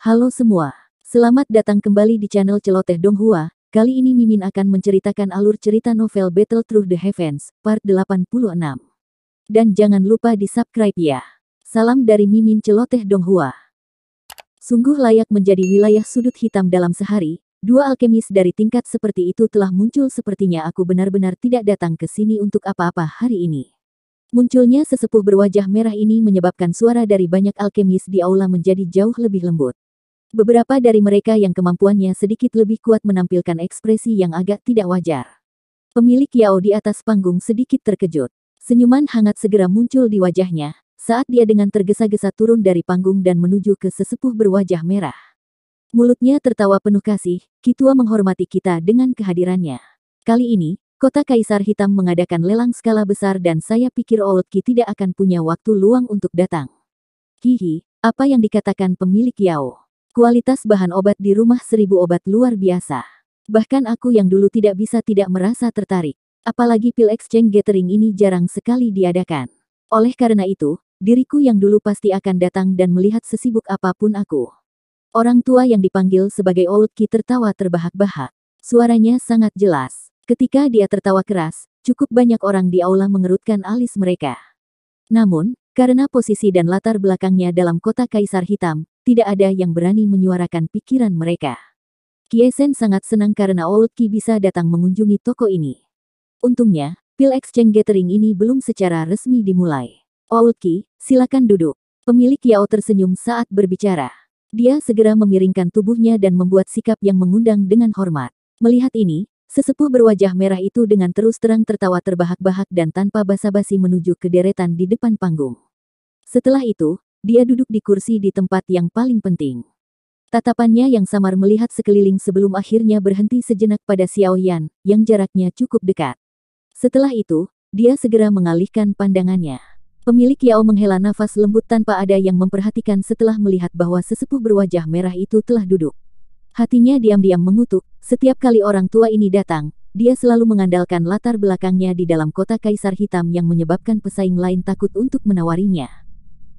Halo semua, selamat datang kembali di channel Celoteh Donghua. Kali ini Mimin akan menceritakan alur cerita novel Battle Through the Heavens, part 86. Dan jangan lupa di-subscribe ya. Salam dari Mimin Celoteh Donghua. Sungguh layak menjadi wilayah sudut hitam dalam sehari, dua alkemis dari tingkat seperti itu telah muncul. Sepertinya aku benar-benar tidak datang ke sini untuk apa-apa hari ini. Munculnya sesepuh berwajah merah ini menyebabkan suara dari banyak alkemis di aula menjadi jauh lebih lembut. Beberapa dari mereka yang kemampuannya sedikit lebih kuat menampilkan ekspresi yang agak tidak wajar. Pemilik Yao di atas panggung sedikit terkejut. Senyuman hangat segera muncul di wajahnya, saat dia dengan tergesa-gesa turun dari panggung dan menuju ke sesepuh berwajah merah. Mulutnya tertawa penuh kasih, Kitua menghormati kita dengan kehadirannya. Kali ini, Kota Kaisar Hitam mengadakan lelang skala besar dan saya pikir Old Ki tidak akan punya waktu luang untuk datang. Hihi, apa yang dikatakan pemilik Yao? Kualitas bahan obat di rumah 1000 obat luar biasa. Bahkan aku yang dulu tidak bisa tidak merasa tertarik. Apalagi pil exchange gathering ini jarang sekali diadakan. Oleh karena itu, diriku yang dulu pasti akan datang dan melihat sesibuk apapun aku. Orang tua yang dipanggil sebagai Old Ki tertawa terbahak-bahak. Suaranya sangat jelas. Ketika dia tertawa keras, cukup banyak orang di aula mengerutkan alis mereka. Namun, karena posisi dan latar belakangnya dalam Kota Kaisar Hitam, tidak ada yang berani menyuarakan pikiran mereka. Kiesen sangat senang karena Old Ki bisa datang mengunjungi toko ini. Untungnya, pil exchange gathering ini belum secara resmi dimulai. Old Ki, silakan duduk. Pemilik Yao tersenyum saat berbicara. Dia segera memiringkan tubuhnya dan membuat sikap yang mengundang dengan hormat. Melihat ini, sesepuh berwajah merah itu dengan terus terang tertawa terbahak-bahak dan tanpa basa-basi menuju ke deretan di depan panggung. Setelah itu, dia duduk di kursi di tempat yang paling penting. Tatapannya yang samar melihat sekeliling sebelum akhirnya berhenti sejenak pada Xiao Yan, yang jaraknya cukup dekat. Setelah itu, dia segera mengalihkan pandangannya. Pemilik Yao menghela nafas lembut tanpa ada yang memperhatikan setelah melihat bahwa sesepuh berwajah merah itu telah duduk. Hatinya diam-diam mengutuk, setiap kali orang tua ini datang, dia selalu mengandalkan latar belakangnya di dalam Kota Kaisar Hitam yang menyebabkan pesaing lain takut untuk menawarinya.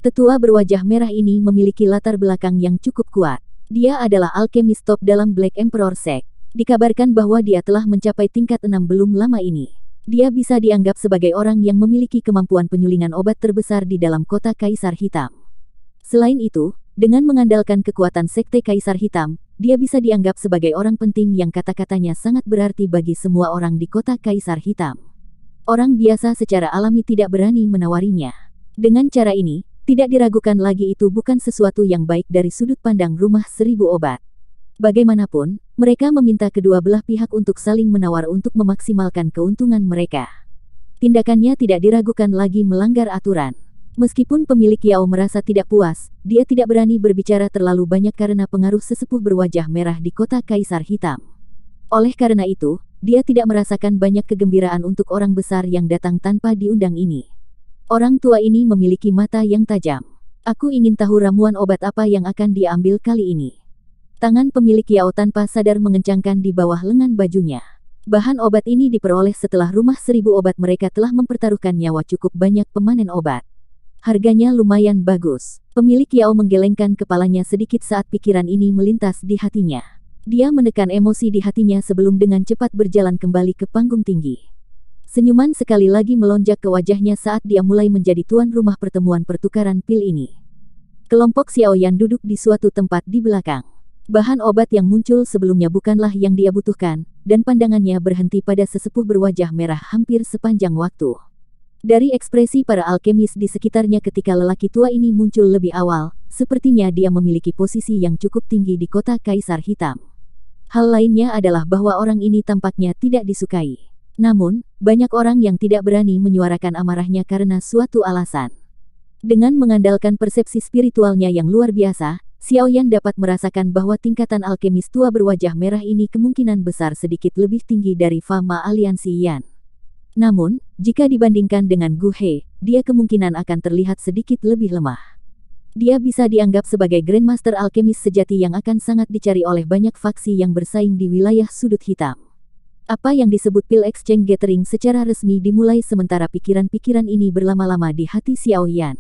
Tetua berwajah merah ini memiliki latar belakang yang cukup kuat. Dia adalah alkemis top dalam Black Emperor Sect. Dikabarkan bahwa dia telah mencapai tingkat 6 belum lama ini. Dia bisa dianggap sebagai orang yang memiliki kemampuan penyulingan obat terbesar di dalam Kota Kaisar Hitam. Selain itu, dengan mengandalkan kekuatan Sekte Kaisar Hitam, dia bisa dianggap sebagai orang penting yang kata-katanya sangat berarti bagi semua orang di Kota Kaisar Hitam. Orang biasa secara alami tidak berani menawarinya. Dengan cara ini, tidak diragukan lagi itu bukan sesuatu yang baik dari sudut pandang rumah 1000 obat. Bagaimanapun, mereka meminta kedua belah pihak untuk saling menawar untuk memaksimalkan keuntungan mereka. Tindakannya tidak diragukan lagi melanggar aturan. Meskipun pemilik Yao merasa tidak puas, dia tidak berani berbicara terlalu banyak karena pengaruh sesepuh berwajah merah di Kota Kaisar Hitam. Oleh karena itu, dia tidak merasakan banyak kegembiraan untuk orang besar yang datang tanpa diundang ini. Orang tua ini memiliki mata yang tajam. Aku ingin tahu ramuan obat apa yang akan dia ambil kali ini. Tangan pemilik Yao tanpa sadar mengencangkan di bawah lengan bajunya. Bahan obat ini diperoleh setelah rumah 1000 obat mereka telah mempertaruhkan nyawa cukup banyak pemanen obat. Harganya lumayan bagus. Pemilik Yao menggelengkan kepalanya sedikit saat pikiran ini melintas di hatinya. Dia menekan emosi di hatinya sebelum dengan cepat berjalan kembali ke panggung tinggi. Senyuman sekali lagi melonjak ke wajahnya saat dia mulai menjadi tuan rumah pertemuan pertukaran pil ini. Kelompok Xiao Yan duduk di suatu tempat di belakang. Bahan obat yang muncul sebelumnya bukanlah yang dia butuhkan, dan pandangannya berhenti pada sesepuh berwajah merah hampir sepanjang waktu. Dari ekspresi para alkemis di sekitarnya ketika lelaki tua ini muncul lebih awal, sepertinya dia memiliki posisi yang cukup tinggi di Kota Kaisar Hitam. Hal lainnya adalah bahwa orang ini tampaknya tidak disukai. Namun, banyak orang yang tidak berani menyuarakan amarahnya karena suatu alasan. Dengan mengandalkan persepsi spiritualnya yang luar biasa, Xiao Yan dapat merasakan bahwa tingkatan alkemis tua berwajah merah ini kemungkinan besar sedikit lebih tinggi dari Fama Aliansi Yan. Namun, jika dibandingkan dengan Gu He, dia kemungkinan akan terlihat sedikit lebih lemah. Dia bisa dianggap sebagai Grandmaster alkemis sejati yang akan sangat dicari oleh banyak faksi yang bersaing di wilayah sudut hitam. Apa yang disebut pil exchange gathering secara resmi dimulai sementara pikiran-pikiran ini berlama-lama di hati Xiao Yan.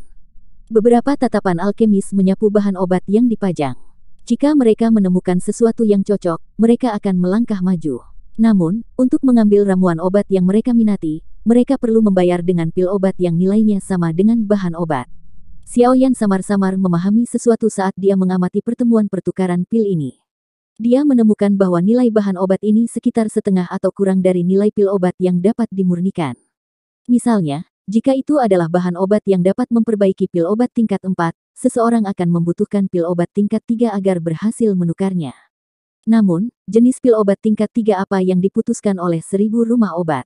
Beberapa tatapan alkemis menyapu bahan obat yang dipajang. Jika mereka menemukan sesuatu yang cocok, mereka akan melangkah maju. Namun, untuk mengambil ramuan obat yang mereka minati, mereka perlu membayar dengan pil obat yang nilainya sama dengan bahan obat. Xiaoyan samar-samar memahami sesuatu saat dia mengamati pertemuan pertukaran pil ini. Dia menemukan bahwa nilai bahan obat ini sekitar setengah atau kurang dari nilai pil obat yang dapat dimurnikan. Misalnya, jika itu adalah bahan obat yang dapat memperbaiki pil obat tingkat 4, seseorang akan membutuhkan pil obat tingkat 3 agar berhasil menukarnya. Namun, jenis pil obat tingkat 3 apa yang diputuskan oleh 1000 rumah obat?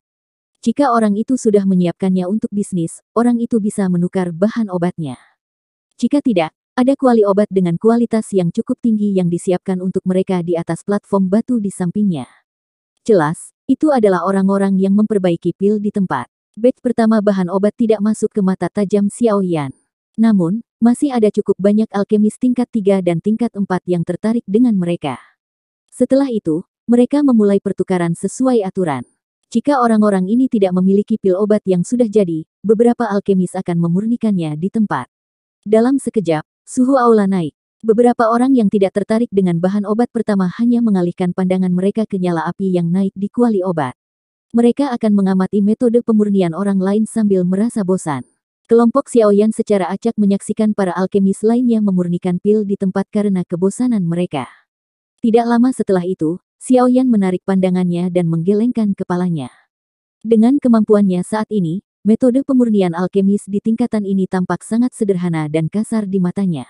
Jika orang itu sudah menyiapkannya untuk bisnis, orang itu bisa menukar bahan obatnya. Jika tidak, ada kuali obat dengan kualitas yang cukup tinggi yang disiapkan untuk mereka di atas platform batu di sampingnya. Jelas, itu adalah orang-orang yang memperbaiki pil di tempat. Batch pertama bahan obat tidak masuk ke mata tajam Xiaoyan. Namun, masih ada cukup banyak alkemis tingkat 3 dan tingkat 4 yang tertarik dengan mereka. Setelah itu, mereka memulai pertukaran sesuai aturan. Jika orang-orang ini tidak memiliki pil obat yang sudah jadi, beberapa alkemis akan memurnikannya di tempat. Dalam sekejap, suhu aula naik. Beberapa orang yang tidak tertarik dengan bahan obat pertama hanya mengalihkan pandangan mereka ke nyala api yang naik di kuali obat. Mereka akan mengamati metode pemurnian orang lain sambil merasa bosan. Kelompok Xiaoyan secara acak menyaksikan para alkemis lainnya memurnikan pil di tempat karena kebosanan mereka. Tidak lama setelah itu, Xiaoyan menarik pandangannya dan menggelengkan kepalanya. Dengan kemampuannya saat ini, metode pemurnian alkemis di tingkatan ini tampak sangat sederhana dan kasar di matanya.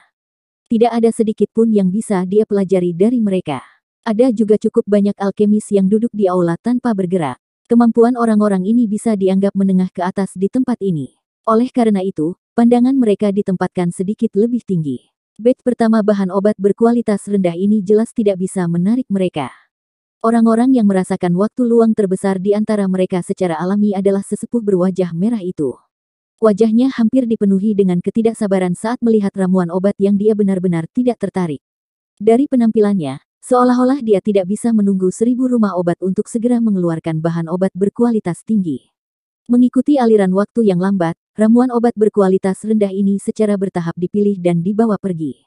Tidak ada sedikit pun yang bisa dia pelajari dari mereka. Ada juga cukup banyak alkemis yang duduk di aula tanpa bergerak. Kemampuan orang-orang ini bisa dianggap menengah ke atas di tempat ini. Oleh karena itu, pandangan mereka ditempatkan sedikit lebih tinggi. Batch pertama bahan obat berkualitas rendah ini jelas tidak bisa menarik mereka. Orang-orang yang merasakan waktu luang terbesar di antara mereka secara alami adalah sesepuh berwajah merah itu. Wajahnya hampir dipenuhi dengan ketidaksabaran saat melihat ramuan obat yang dia benar-benar tidak tertarik. Dari penampilannya, seolah-olah dia tidak bisa menunggu 1000 rumah obat untuk segera mengeluarkan bahan obat berkualitas tinggi. Mengikuti aliran waktu yang lambat, ramuan obat berkualitas rendah ini secara bertahap dipilih dan dibawa pergi.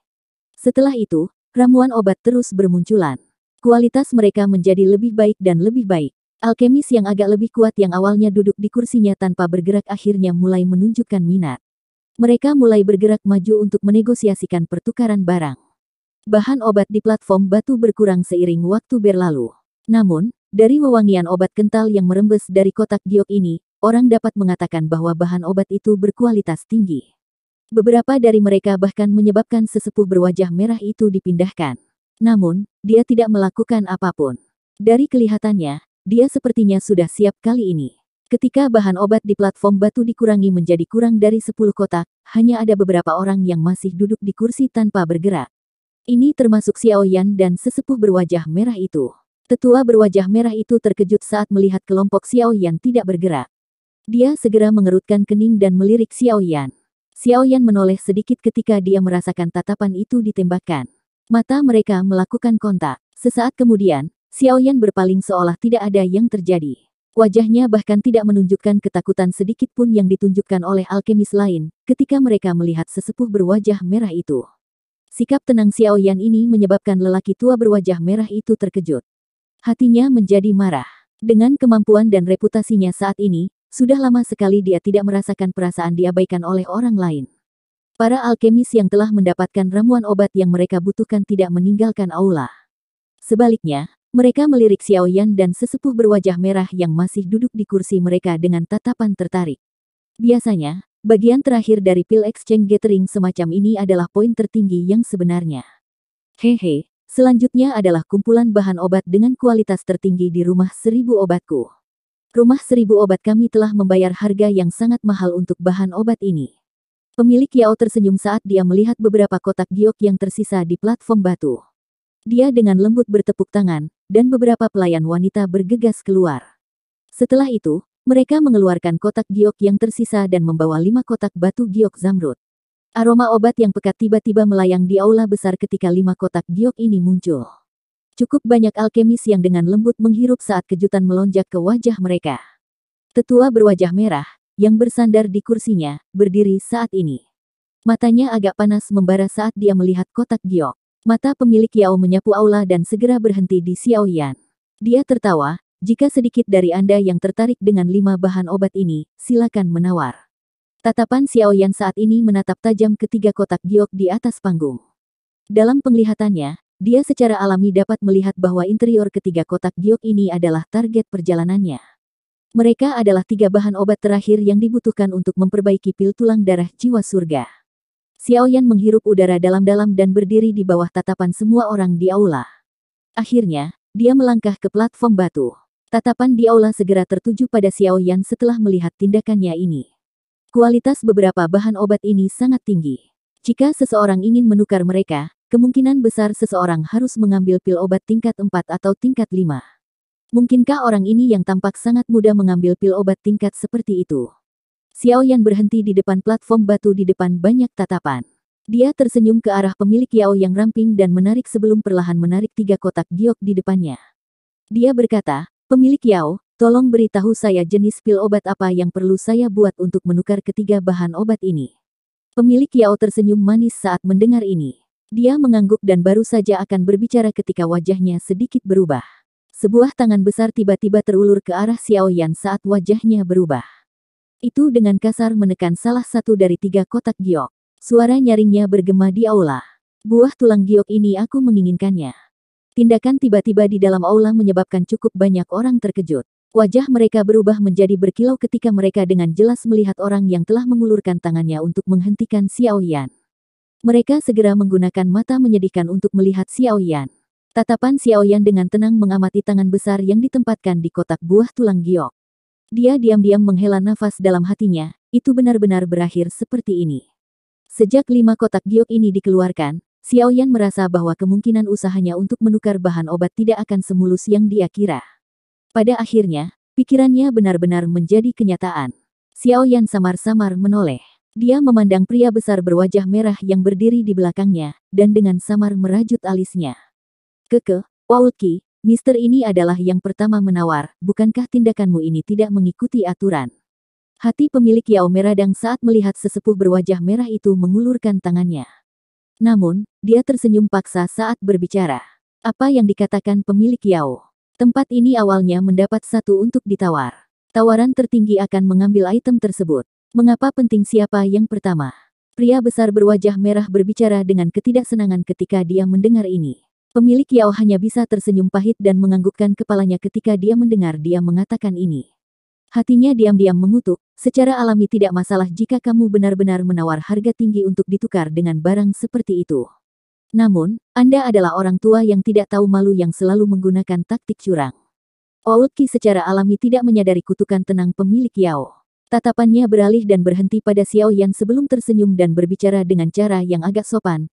Setelah itu, ramuan obat terus bermunculan. Kualitas mereka menjadi lebih baik dan lebih baik. Alkemis yang agak lebih kuat yang awalnya duduk di kursinya tanpa bergerak akhirnya mulai menunjukkan minat. Mereka mulai bergerak maju untuk menegosiasikan pertukaran barang. Bahan obat di platform batu berkurang seiring waktu berlalu. Namun, dari wewangian obat kental yang merembes dari kotak giok ini, orang dapat mengatakan bahwa bahan obat itu berkualitas tinggi. Beberapa dari mereka bahkan menyebabkan sesepuh berwajah merah itu dipindahkan. Namun, dia tidak melakukan apapun. Dari kelihatannya, dia sepertinya sudah siap kali ini. Ketika bahan obat di platform batu dikurangi menjadi kurang dari 10 kotak, hanya ada beberapa orang yang masih duduk di kursi tanpa bergerak. Ini termasuk Xiaoyan dan sesepuh berwajah merah itu. Tetua berwajah merah itu terkejut saat melihat kelompok Xiaoyan tidak bergerak. Dia segera mengerutkan kening dan melirik Xiaoyan. Xiaoyan menoleh sedikit ketika dia merasakan tatapan itu ditembakkan. Mata mereka melakukan kontak. Sesaat kemudian, Xiaoyan berpaling seolah tidak ada yang terjadi. Wajahnya bahkan tidak menunjukkan ketakutan sedikit pun yang ditunjukkan oleh alkemis lain ketika mereka melihat sesepuh berwajah merah itu. Sikap tenang Xiaoyan ini menyebabkan lelaki tua berwajah merah itu terkejut. Hatinya menjadi marah. Dengan kemampuan dan reputasinya saat ini, sudah lama sekali dia tidak merasakan perasaan diabaikan oleh orang lain. Para alkemis yang telah mendapatkan ramuan obat yang mereka butuhkan tidak meninggalkan aula. Sebaliknya, mereka melirik Xiaoyan dan sesepuh berwajah merah yang masih duduk di kursi mereka dengan tatapan tertarik. Biasanya, bagian terakhir dari pil exchange gathering semacam ini adalah poin tertinggi yang sebenarnya. Hehe, selanjutnya adalah kumpulan bahan obat dengan kualitas tertinggi di rumah 1000 obatku. Rumah 1000 obat kami telah membayar harga yang sangat mahal untuk bahan obat ini. Pemilik Yao tersenyum saat dia melihat beberapa kotak giok yang tersisa di platform batu. Dia dengan lembut bertepuk tangan, dan beberapa pelayan wanita bergegas keluar. Setelah itu, mereka mengeluarkan kotak giok yang tersisa dan membawa 5 kotak batu giok zamrud. Aroma obat yang pekat tiba-tiba melayang di aula besar ketika 5 kotak giok ini muncul. Cukup banyak alkemis yang dengan lembut menghirup saat kejutan melonjak ke wajah mereka. Tetua berwajah merah, yang bersandar di kursinya, berdiri saat ini. Matanya agak panas membara saat dia melihat kotak giok. Mata pemilik Yao menyapu aula dan segera berhenti di Xiaoyan. Dia tertawa, jika sedikit dari Anda yang tertarik dengan 5 bahan obat ini, silakan menawar. Tatapan Xiaoyan saat ini menatap tajam ketiga kotak giok di atas panggung. Dalam penglihatannya, dia secara alami dapat melihat bahwa interior ketiga kotak giok ini adalah target perjalanannya. Mereka adalah 3 bahan obat terakhir yang dibutuhkan untuk memperbaiki pil tulang darah jiwa surga. Xiaoyan menghirup udara dalam-dalam dan berdiri di bawah tatapan semua orang di aula. Akhirnya, dia melangkah ke platform batu. Tatapan di aula segera tertuju pada Xiaoyan setelah melihat tindakannya ini. Kualitas beberapa bahan obat ini sangat tinggi. Jika seseorang ingin menukar mereka, kemungkinan besar seseorang harus mengambil pil obat tingkat 4 atau tingkat 5. Mungkinkah orang ini yang tampak sangat mudah mengambil pil obat tingkat seperti itu? Xiaoyan berhenti di depan platform batu di depan banyak tatapan. Dia tersenyum ke arah pemilik Yao yang ramping dan menarik sebelum perlahan menarik 3 kotak giok di depannya. Dia berkata, "Pemilik Yao, tolong beritahu saya jenis pil obat apa yang perlu saya buat untuk menukar ketiga bahan obat ini." Pemilik Yao tersenyum manis saat mendengar ini. Dia mengangguk dan baru saja akan berbicara ketika wajahnya sedikit berubah. Sebuah tangan besar tiba-tiba terulur ke arah Xiaoyan saat wajahnya berubah. Itu dengan kasar menekan salah satu dari 3 kotak giok. Suara nyaringnya bergema di aula. Buah tulang giok ini aku menginginkannya. Tindakan tiba-tiba di dalam aula menyebabkan cukup banyak orang terkejut. Wajah mereka berubah menjadi berkilau ketika mereka dengan jelas melihat orang yang telah mengulurkan tangannya untuk menghentikan Xiaoyan. Mereka segera menggunakan mata menyedihkan untuk melihat Xiaoyan. Tatapan Xiaoyan dengan tenang mengamati tangan besar yang ditempatkan di kotak buah tulang giok. Dia diam-diam menghela nafas dalam hatinya, itu benar-benar berakhir seperti ini. Sejak 5 kotak giok ini dikeluarkan, Xiaoyan merasa bahwa kemungkinan usahanya untuk menukar bahan obat tidak akan semulus yang dia kira. Pada akhirnya, pikirannya benar-benar menjadi kenyataan. Xiaoyan samar-samar menoleh. Dia memandang pria besar berwajah merah yang berdiri di belakangnya, dan dengan samar merajut alisnya. Waulki, Mister ini adalah yang pertama menawar, bukankah tindakanmu ini tidak mengikuti aturan? Hati pemilik Yao meradang saat melihat sesepuh berwajah merah itu mengulurkan tangannya. Namun, dia tersenyum paksa saat berbicara. Apa yang dikatakan pemilik Yao? Tempat ini awalnya mendapat 1 untuk ditawar. Tawaran tertinggi akan mengambil item tersebut. Mengapa penting siapa yang pertama? Pria besar berwajah merah berbicara dengan ketidaksenangan ketika dia mendengar ini. Pemilik Yao hanya bisa tersenyum pahit dan menganggukkan kepalanya ketika dia mendengar dia mengatakan ini. Hatinya diam-diam mengutuk, secara alami tidak masalah jika kamu benar-benar menawar harga tinggi untuk ditukar dengan barang seperti itu. Namun, Anda adalah orang tua yang tidak tahu malu yang selalu menggunakan taktik curang. Oulki secara alami tidak menyadari kutukan tenang pemilik Yao. Tatapannya beralih dan berhenti pada Xiaoyan sebelum tersenyum dan berbicara dengan cara yang agak sopan.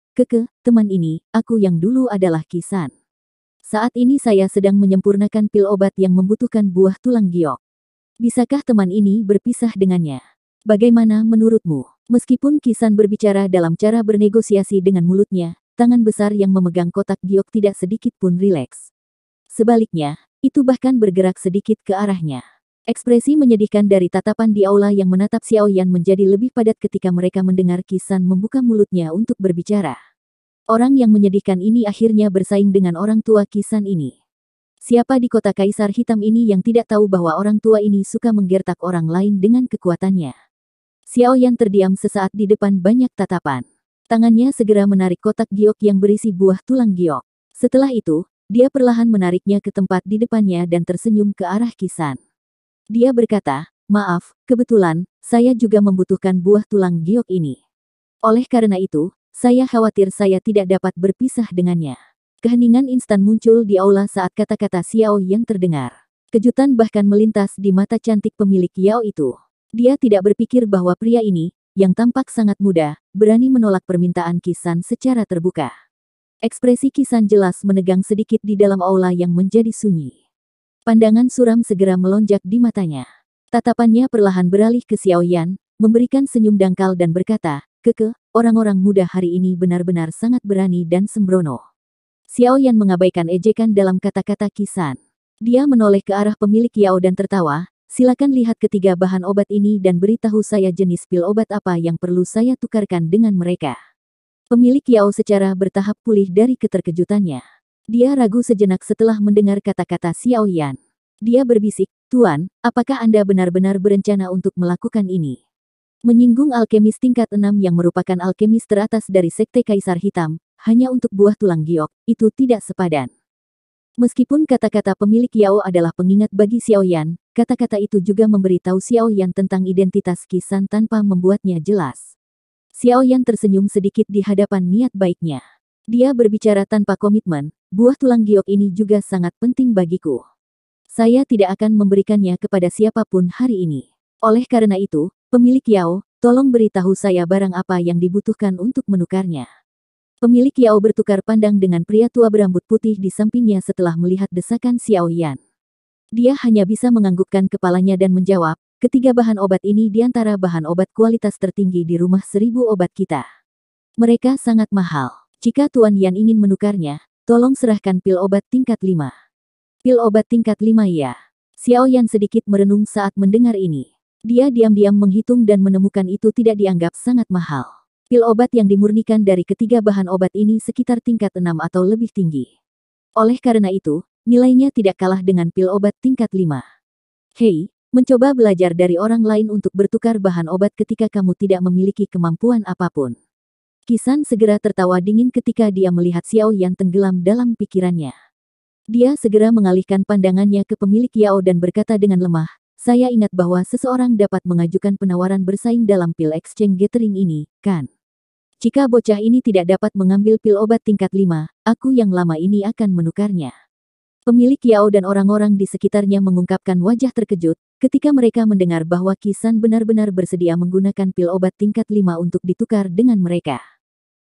Teman ini, aku yang dulu adalah Kisan. Saat ini saya sedang menyempurnakan pil obat yang membutuhkan buah tulang giok. Bisakah teman ini berpisah dengannya? Bagaimana menurutmu? Meskipun Kisan berbicara dalam cara bernegosiasi dengan mulutnya, tangan besar yang memegang kotak giok tidak sedikit pun rileks. Sebaliknya, itu bahkan bergerak sedikit ke arahnya. Ekspresi menyedihkan dari tatapan di aula yang menatap Xiaoyan menjadi lebih padat ketika mereka mendengar Kisan membuka mulutnya untuk berbicara. Orang yang menyedihkan ini akhirnya bersaing dengan orang tua Kisan ini. Siapa di kota Kaisar Hitam ini yang tidak tahu bahwa orang tua ini suka menggertak orang lain dengan kekuatannya? Xiaoyan terdiam sesaat di depan banyak tatapan. Tangannya segera menarik kotak giok yang berisi buah tulang giok. Setelah itu, dia perlahan menariknya ke tempat di depannya dan tersenyum ke arah Kisan. Dia berkata, "Maaf, kebetulan, saya juga membutuhkan buah tulang giok ini. Oleh karena itu, saya khawatir saya tidak dapat berpisah dengannya." Keheningan instan muncul di aula saat kata-kata Xiaoyan terdengar. Kejutan bahkan melintas di mata cantik pemilik Yao itu. Dia tidak berpikir bahwa pria ini, yang tampak sangat muda, berani menolak permintaan Kisan secara terbuka. Ekspresi Kisan jelas menegang sedikit di dalam aula yang menjadi sunyi. Pandangan suram segera melonjak di matanya. Tatapannya perlahan beralih ke Xiaoyan, memberikan senyum dangkal dan berkata, orang-orang muda hari ini benar-benar sangat berani dan sembrono." Xiaoyan mengabaikan ejekan dalam kata-kata Kisan. Dia menoleh ke arah pemilik Yao dan tertawa, "Silakan lihat ketiga bahan obat ini dan beritahu saya jenis pil obat apa yang perlu saya tukarkan dengan mereka." Pemilik Yao secara bertahap pulih dari keterkejutannya. Dia ragu sejenak setelah mendengar kata-kata Xiao Yan. Dia berbisik, "Tuan, apakah Anda benar-benar berencana untuk melakukan ini?" Menyinggung alkemis tingkat 6 yang merupakan alkemis teratas dari Sekte Kaisar Hitam, hanya untuk buah tulang giok, itu tidak sepadan. Meskipun kata-kata pemilik Yao adalah pengingat bagi Xiao Yan, kata-kata itu juga memberitahu Xiao Yan tentang identitas Qisan tanpa membuatnya jelas. Xiao Yan tersenyum sedikit di hadapan niat baiknya. Dia berbicara tanpa komitmen, buah tulang giok ini juga sangat penting bagiku. Saya tidak akan memberikannya kepada siapapun hari ini. Oleh karena itu, pemilik Yao, tolong beritahu saya barang apa yang dibutuhkan untuk menukarnya. Pemilik Yao bertukar pandang dengan pria tua berambut putih di sampingnya setelah melihat desakan Xiao Yan. Dia hanya bisa menganggukkan kepalanya dan menjawab, "Ketiga bahan obat ini di antara bahan obat kualitas tertinggi di rumah 1000 obat kita. Mereka sangat mahal. Jika Tuan Yan ingin menukarnya, tolong serahkan pil obat tingkat 5. Pil obat tingkat 5 ya." Xiao Yan sedikit merenung saat mendengar ini. Dia diam-diam menghitung dan menemukan itu tidak dianggap sangat mahal. Pil obat yang dimurnikan dari ketiga bahan obat ini sekitar tingkat 6 atau lebih tinggi. Oleh karena itu, nilainya tidak kalah dengan pil obat tingkat 5. Hei, mencoba belajar dari orang lain untuk bertukar bahan obat ketika kamu tidak memiliki kemampuan apapun. Qisan segera tertawa dingin ketika dia melihat Xiao Yan tenggelam dalam pikirannya. Dia segera mengalihkan pandangannya ke pemilik Yao dan berkata dengan lemah, "Saya ingat bahwa seseorang dapat mengajukan penawaran bersaing dalam pil exchange gathering ini, kan? Jika bocah ini tidak dapat mengambil pil obat tingkat 5, aku yang lama ini akan menukarnya." Pemilik Yao dan orang-orang di sekitarnya mengungkapkan wajah terkejut, ketika mereka mendengar bahwa Qisan benar-benar bersedia menggunakan pil obat tingkat 5 untuk ditukar dengan mereka.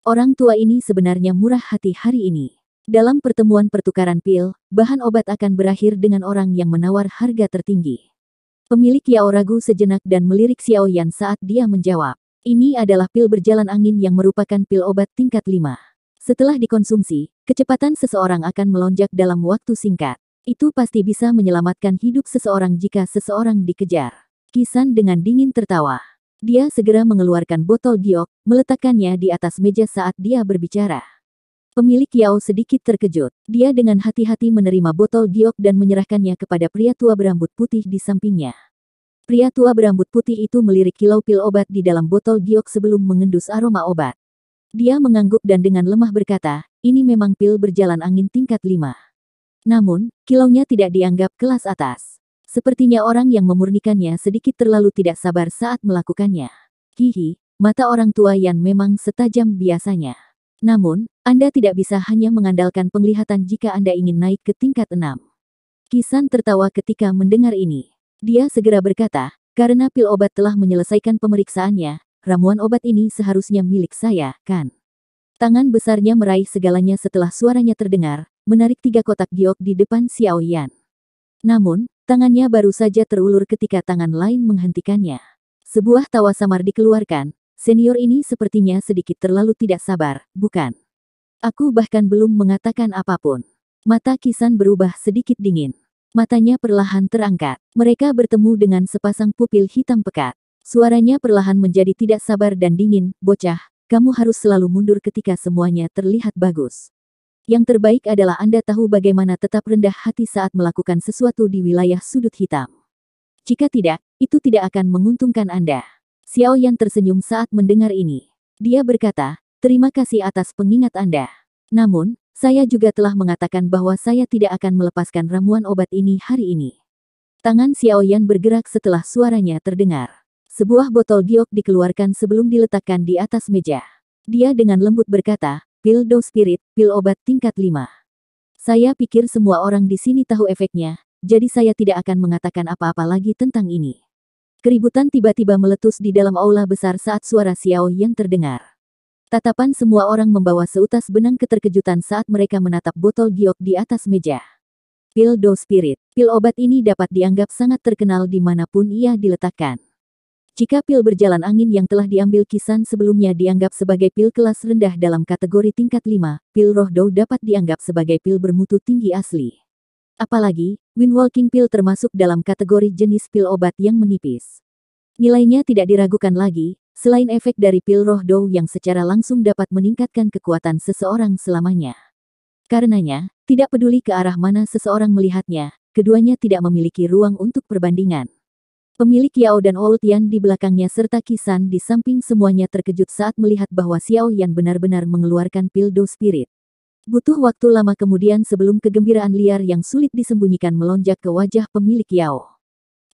Orang tua ini sebenarnya murah hati hari ini. Dalam pertemuan pertukaran pil, bahan obat akan berakhir dengan orang yang menawar harga tertinggi. Pemilik Yao ragu sejenak dan melirik Xiao Yan saat dia menjawab. Ini adalah pil berjalan angin yang merupakan pil obat tingkat 5. Setelah dikonsumsi, kecepatan seseorang akan melonjak dalam waktu singkat. Itu pasti bisa menyelamatkan hidup seseorang jika seseorang dikejar. Qisan dengan dingin tertawa. Dia segera mengeluarkan botol giok, meletakkannya di atas meja saat dia berbicara. Pemilik Yao sedikit terkejut. Dia dengan hati-hati menerima botol giok dan menyerahkannya kepada pria tua berambut putih di sampingnya. Pria tua berambut putih itu melirik kilau pil obat di dalam botol giok sebelum mengendus aroma obat. Dia mengangguk dan dengan lemah berkata, "Ini memang pil berjalan angin tingkat 5. Namun, kilaunya tidak dianggap kelas atas. Sepertinya orang yang memurnikannya sedikit terlalu tidak sabar saat melakukannya." Hihi, mata orang tua Yan memang setajam biasanya. Namun, Anda tidak bisa hanya mengandalkan penglihatan jika Anda ingin naik ke tingkat 6. Qisan tertawa ketika mendengar ini. Dia segera berkata, "Karena pil obat telah menyelesaikan pemeriksaannya, ramuan obat ini seharusnya milik saya, kan?" Tangan besarnya meraih segalanya setelah suaranya terdengar, menarik 3 kotak giok di depan Xiao Yan. Namun, tangannya baru saja terulur ketika tangan lain menghentikannya. Sebuah tawa samar dikeluarkan, "Senior ini sepertinya sedikit terlalu tidak sabar, bukan? Aku bahkan belum mengatakan apapun." Mata Qisan berubah sedikit dingin. Matanya perlahan terangkat. Mereka bertemu dengan sepasang pupil hitam pekat. Suaranya perlahan menjadi tidak sabar dan dingin, "Bocah, kamu harus selalu mundur ketika semuanya terlihat bagus. Yang terbaik adalah Anda tahu bagaimana tetap rendah hati saat melakukan sesuatu di wilayah sudut hitam. Jika tidak, itu tidak akan menguntungkan Anda." Xiao Yan tersenyum saat mendengar ini. Dia berkata, "Terima kasih atas pengingat Anda. Namun, saya juga telah mengatakan bahwa saya tidak akan melepaskan ramuan obat ini hari ini." Tangan Xiao Yan bergerak setelah suaranya terdengar. Sebuah botol giok dikeluarkan sebelum diletakkan di atas meja. Dia dengan lembut berkata, "Pil Do Spirit, pil obat tingkat 5. Saya pikir semua orang di sini tahu efeknya, jadi saya tidak akan mengatakan apa-apa lagi tentang ini." Keributan tiba-tiba meletus di dalam aula besar saat suara Xiao Yan terdengar. Tatapan semua orang membawa seutas benang keterkejutan saat mereka menatap botol giok di atas meja. Pil Do Spirit. Pil obat ini dapat dianggap sangat terkenal dimanapun ia diletakkan. Jika pil berjalan angin yang telah diambil Qisan sebelumnya dianggap sebagai pil kelas rendah dalam kategori tingkat 5, pil Roh Dou dapat dianggap sebagai pil bermutu tinggi asli. Apalagi, Wind Walking Pill termasuk dalam kategori jenis pil obat yang menipis. Nilainya tidak diragukan lagi, Selain efek dari pil roh Dou yang secara langsung dapat meningkatkan kekuatan seseorang selamanya. Karenanya, tidak peduli ke arah mana seseorang melihatnya, keduanya tidak memiliki ruang untuk perbandingan. Pemilik Yao dan Old Yan di belakangnya serta Kisan di samping semuanya terkejut saat melihat bahwa Xiao Yan benar-benar mengeluarkan pil Dou Spirit. Butuh waktu lama kemudian sebelum kegembiraan liar yang sulit disembunyikan melonjak ke wajah pemilik Yao.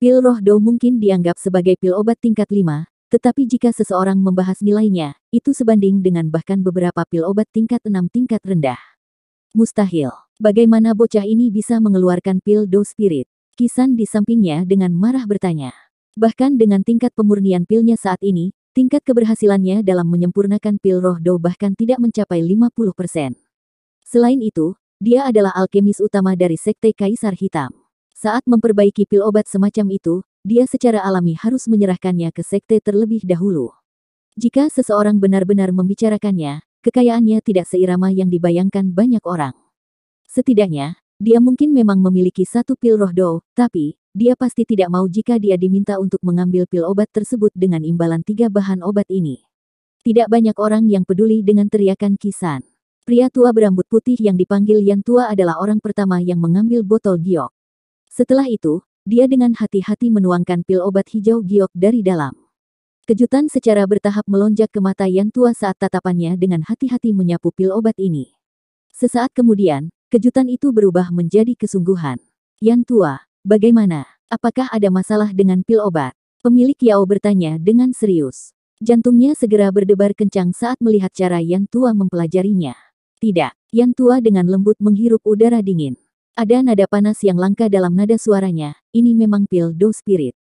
Pil roh Dou mungkin dianggap sebagai pil obat tingkat 5, tetapi jika seseorang membahas nilainya, itu sebanding dengan bahkan beberapa pil obat tingkat 6 tingkat rendah. Mustahil. Bagaimana bocah ini bisa mengeluarkan pil Dou Spirit? Kisan di sampingnya dengan marah bertanya. Bahkan dengan tingkat pemurnian pilnya saat ini, tingkat keberhasilannya dalam menyempurnakan pil roh Dou bahkan tidak mencapai 50%. Selain itu, dia adalah alkemis utama dari Sekte Kaisar Hitam. Saat memperbaiki pil obat semacam itu, dia secara alami harus menyerahkannya ke sekte terlebih dahulu. Jika seseorang benar-benar membicarakannya, kekayaannya tidak seirama yang dibayangkan banyak orang. Setidaknya, dia mungkin memang memiliki satu pil roh Dou, tapi, dia pasti tidak mau jika dia diminta untuk mengambil pil obat tersebut dengan imbalan 3 bahan obat ini. Tidak banyak orang yang peduli dengan teriakan Kisan. Pria tua berambut putih yang dipanggil Yan Tua adalah orang pertama yang mengambil botol giok. Setelah itu, dia dengan hati-hati menuangkan pil obat hijau giok dari dalam. Kejutan secara bertahap melonjak ke mata Yan Tua saat tatapannya dengan hati-hati menyapu pil obat ini. Sesaat kemudian, kejutan itu berubah menjadi kesungguhan. Yan Tua, bagaimana? Apakah ada masalah dengan pil obat? Pemilik Yao bertanya dengan serius. Jantungnya segera berdebar kencang saat melihat cara Yan Tua mempelajarinya. Tidak, Yan Tua dengan lembut menghirup udara dingin. Ada nada panas yang langka dalam nada suaranya, ini memang pil Dou Spirit.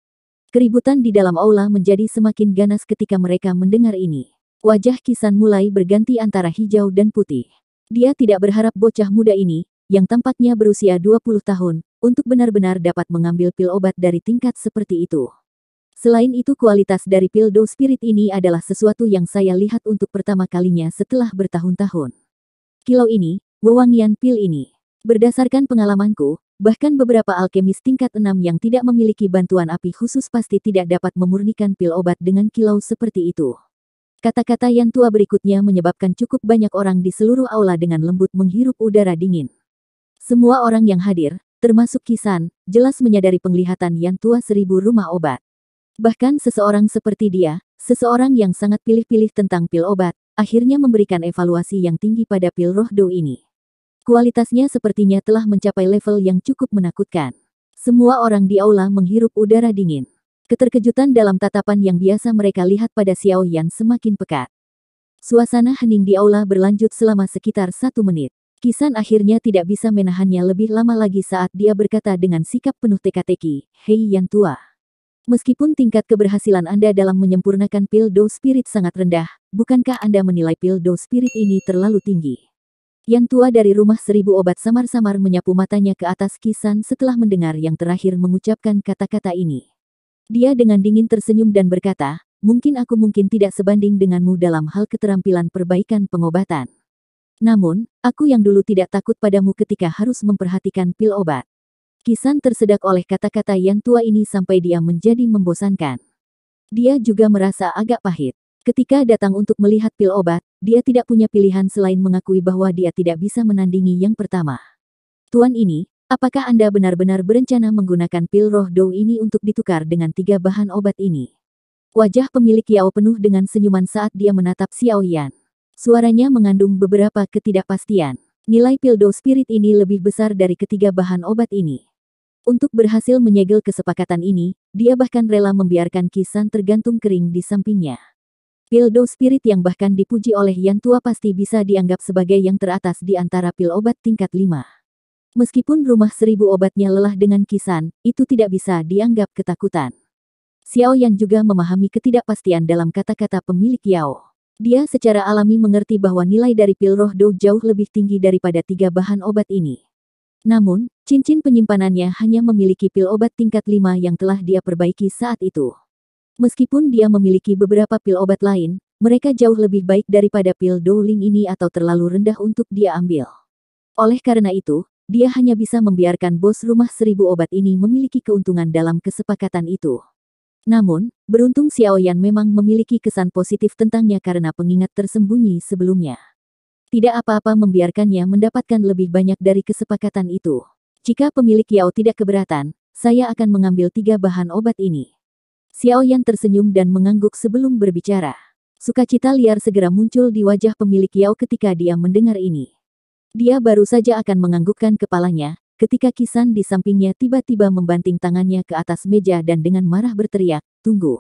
Keributan di dalam aula menjadi semakin ganas ketika mereka mendengar ini. Wajah Kisan mulai berganti antara hijau dan putih. Dia tidak berharap bocah muda ini, yang tampaknya berusia 20 tahun, untuk benar-benar dapat mengambil pil obat dari tingkat seperti itu. Selain itu kualitas dari pil Dou Spirit ini adalah sesuatu yang saya lihat untuk pertama kalinya setelah bertahun-tahun. Kilau ini, wewangian pil ini. Berdasarkan pengalamanku, bahkan beberapa alkemis tingkat 6 yang tidak memiliki bantuan api khusus pasti tidak dapat memurnikan pil obat dengan kilau seperti itu. Kata-kata Yan Tua berikutnya menyebabkan cukup banyak orang di seluruh aula dengan lembut menghirup udara dingin. Semua orang yang hadir, termasuk Kisan, jelas menyadari penglihatan Yan Tua 1000 rumah obat. Bahkan seseorang seperti dia, seseorang yang sangat pilih-pilih tentang pil obat, akhirnya memberikan evaluasi yang tinggi pada pil roh Dou ini. Kualitasnya sepertinya telah mencapai level yang cukup menakutkan. Semua orang di aula menghirup udara dingin. Keterkejutan dalam tatapan yang biasa mereka lihat pada Xiao Yan semakin pekat. Suasana hening di aula berlanjut selama sekitar 1 menit. Kisan akhirnya tidak bisa menahannya lebih lama lagi saat dia berkata dengan sikap penuh teka-teki, "Hei Yan Tua. Meskipun tingkat keberhasilan Anda dalam menyempurnakan pil Dou Spirit sangat rendah, bukankah Anda menilai pil Dou Spirit ini terlalu tinggi?" Yan Tua dari rumah 1000 obat samar-samar menyapu matanya ke atas Kisan setelah mendengar yang terakhir mengucapkan kata-kata ini. Dia dengan dingin tersenyum dan berkata, mungkin tidak sebanding denganmu dalam hal keterampilan perbaikan pengobatan. Namun, aku yang dulu tidak takut padamu ketika harus memperhatikan pil obat. Kisan tersedak oleh kata-kata Yan Tua ini sampai dia menjadi membosankan. Dia juga merasa agak pahit. Ketika datang untuk melihat pil obat, dia tidak punya pilihan selain mengakui bahwa dia tidak bisa menandingi yang pertama. Tuan ini, apakah Anda benar-benar berencana menggunakan pil roh Dou ini untuk ditukar dengan 3 bahan obat ini? Wajah pemilik Yao penuh dengan senyuman saat dia menatap Xiao Yan. Suaranya mengandung beberapa ketidakpastian. Nilai pil Dou Spirit ini lebih besar dari ketiga bahan obat ini. Untuk berhasil menyegel kesepakatan ini, dia bahkan rela membiarkan Kisan tergantung kering di sampingnya. Pil Dou Spirit yang bahkan dipuji oleh Yan Tua pasti bisa dianggap sebagai yang teratas di antara pil obat tingkat 5. Meskipun rumah 1000 obatnya lelah dengan Kisan, itu tidak bisa dianggap ketakutan. Xiao Yan juga memahami ketidakpastian dalam kata-kata pemilik Yao. Dia secara alami mengerti bahwa nilai dari pil roh Dou jauh lebih tinggi daripada 3 bahan obat ini. Namun, cincin penyimpanannya hanya memiliki pil obat tingkat 5 yang telah dia perbaiki saat itu. Meskipun dia memiliki beberapa pil obat lain, mereka jauh lebih baik daripada pil Dou Ling ini atau terlalu rendah untuk dia ambil. Oleh karena itu, dia hanya bisa membiarkan bos rumah 1000 obat ini memiliki keuntungan dalam kesepakatan itu. Namun, beruntung Xiaoyan memang memiliki kesan positif tentangnya karena pengingat tersembunyi sebelumnya. Tidak apa-apa membiarkannya mendapatkan lebih banyak dari kesepakatan itu. Jika pemilik Yao tidak keberatan, saya akan mengambil 3 bahan obat ini. Xiaoyan tersenyum dan mengangguk sebelum berbicara. Sukacita liar segera muncul di wajah pemilik Yao ketika dia mendengar ini. Dia baru saja akan menganggukkan kepalanya, ketika Kisan di sampingnya tiba-tiba membanting tangannya ke atas meja dan dengan marah berteriak, "Tunggu."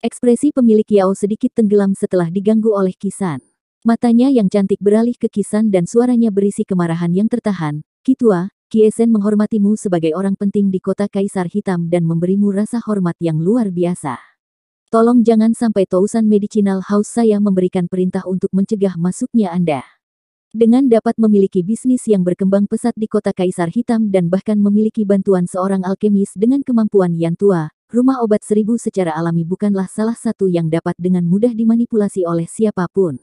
Ekspresi pemilik Yao sedikit tenggelam setelah diganggu oleh Kisan. Matanya yang cantik beralih ke Kisan dan suaranya berisi kemarahan yang tertahan. "Kitua, Kiesen menghormatimu sebagai orang penting di kota Kaisar Hitam dan memberimu rasa hormat yang luar biasa. Tolong jangan sampai Tousan Medicinal House saya memberikan perintah untuk mencegah masuknya Anda. Dengan dapat memiliki bisnis yang berkembang pesat di kota Kaisar Hitam dan bahkan memiliki bantuan seorang alkemis dengan kemampuan yang tua, rumah obat 1000 secara alami bukanlah salah satu yang dapat dengan mudah dimanipulasi oleh siapapun."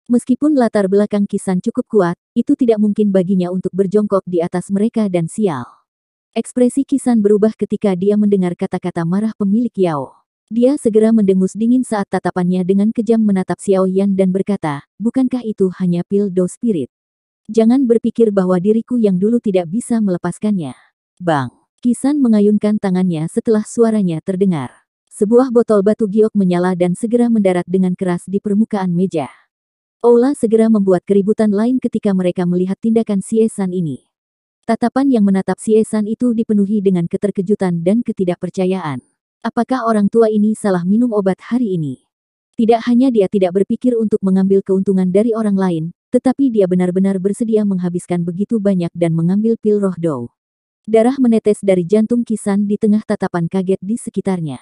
Meskipun latar belakang Kisan cukup kuat, itu tidak mungkin baginya untuk berjongkok di atas mereka dan sial. Ekspresi Kisan berubah ketika dia mendengar kata-kata marah pemilik Yao. Dia segera mendengus dingin saat tatapannya dengan kejam menatap Xiaoyan dan berkata, "Bukankah itu hanya pil do spirit? Jangan berpikir bahwa diriku yang dulu tidak bisa melepaskannya." Bang! Kisan mengayunkan tangannya setelah suaranya terdengar. Sebuah botol batu giok menyala dan segera mendarat dengan keras di permukaan meja. Ola segera membuat keributan lain ketika mereka melihat tindakan Xie-san ini. Tatapan yang menatap Xie-san itu dipenuhi dengan keterkejutan dan ketidakpercayaan. Apakah orang tua ini salah minum obat hari ini? Tidak hanya dia tidak berpikir untuk mengambil keuntungan dari orang lain, tetapi dia benar-benar bersedia menghabiskan begitu banyak dan mengambil pil roh dou. Darah menetes dari jantung Kisan di tengah tatapan kaget di sekitarnya.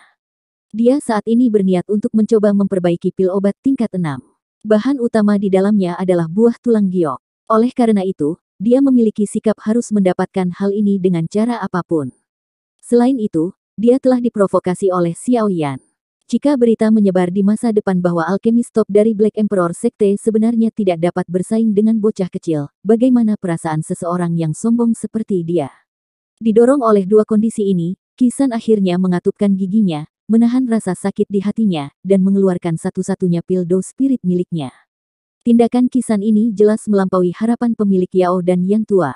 Dia saat ini berniat untuk mencoba memperbaiki pil obat tingkat 6. Bahan utama di dalamnya adalah buah tulang giok. Oleh karena itu, dia memiliki sikap harus mendapatkan hal ini dengan cara apapun. Selain itu, dia telah diprovokasi oleh Xiaoyan. Jika berita menyebar di masa depan bahwa alkemis top dari Black Emperor Sekte sebenarnya tidak dapat bersaing dengan bocah kecil, bagaimana perasaan seseorang yang sombong seperti dia? Didorong oleh dua kondisi ini, Kisan akhirnya mengatupkan giginya, menahan rasa sakit di hatinya, dan mengeluarkan satu-satunya pil do spirit miliknya. Tindakan Kisan ini jelas melampaui harapan pemilik Yao dan Yang Tua.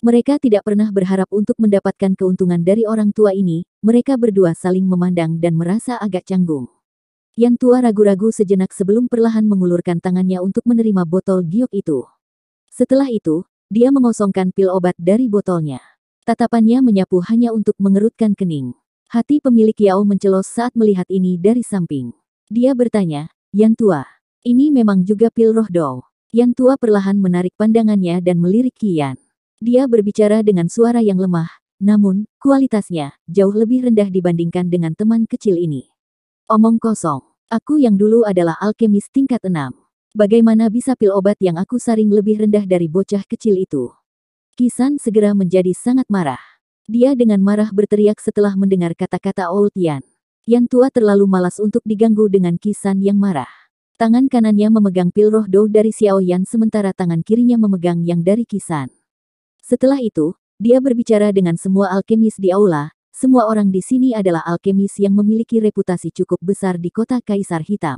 Mereka tidak pernah berharap untuk mendapatkan keuntungan dari orang tua ini, mereka berdua saling memandang dan merasa agak canggung. Yang Tua ragu-ragu sejenak sebelum perlahan mengulurkan tangannya untuk menerima botol giok itu. Setelah itu, dia mengosongkan pil obat dari botolnya. Tatapannya menyapu hanya untuk mengerutkan kening. Hati pemilik Yao mencelos saat melihat ini dari samping. Dia bertanya, "Yang Tua, ini memang juga pil roh dou?" Yang Tua perlahan menarik pandangannya dan melirik Qian. Dia berbicara dengan suara yang lemah, namun, kualitasnya jauh lebih rendah dibandingkan dengan teman kecil ini. "Omong kosong. Aku yang dulu adalah alkemis tingkat 6. Bagaimana bisa pil obat yang aku saring lebih rendah dari bocah kecil itu?" Kisan segera menjadi sangat marah. Dia dengan marah berteriak setelah mendengar kata-kata Old Yan. Yang Tua terlalu malas untuk diganggu dengan Kisan yang marah. Tangan kanannya memegang pil roh dou dari Xiaoyan sementara tangan kirinya memegang yang dari Kisan. Setelah itu, dia berbicara dengan semua alkemis di aula. Semua orang di sini adalah alkemis yang memiliki reputasi cukup besar di kota Kaisar Hitam.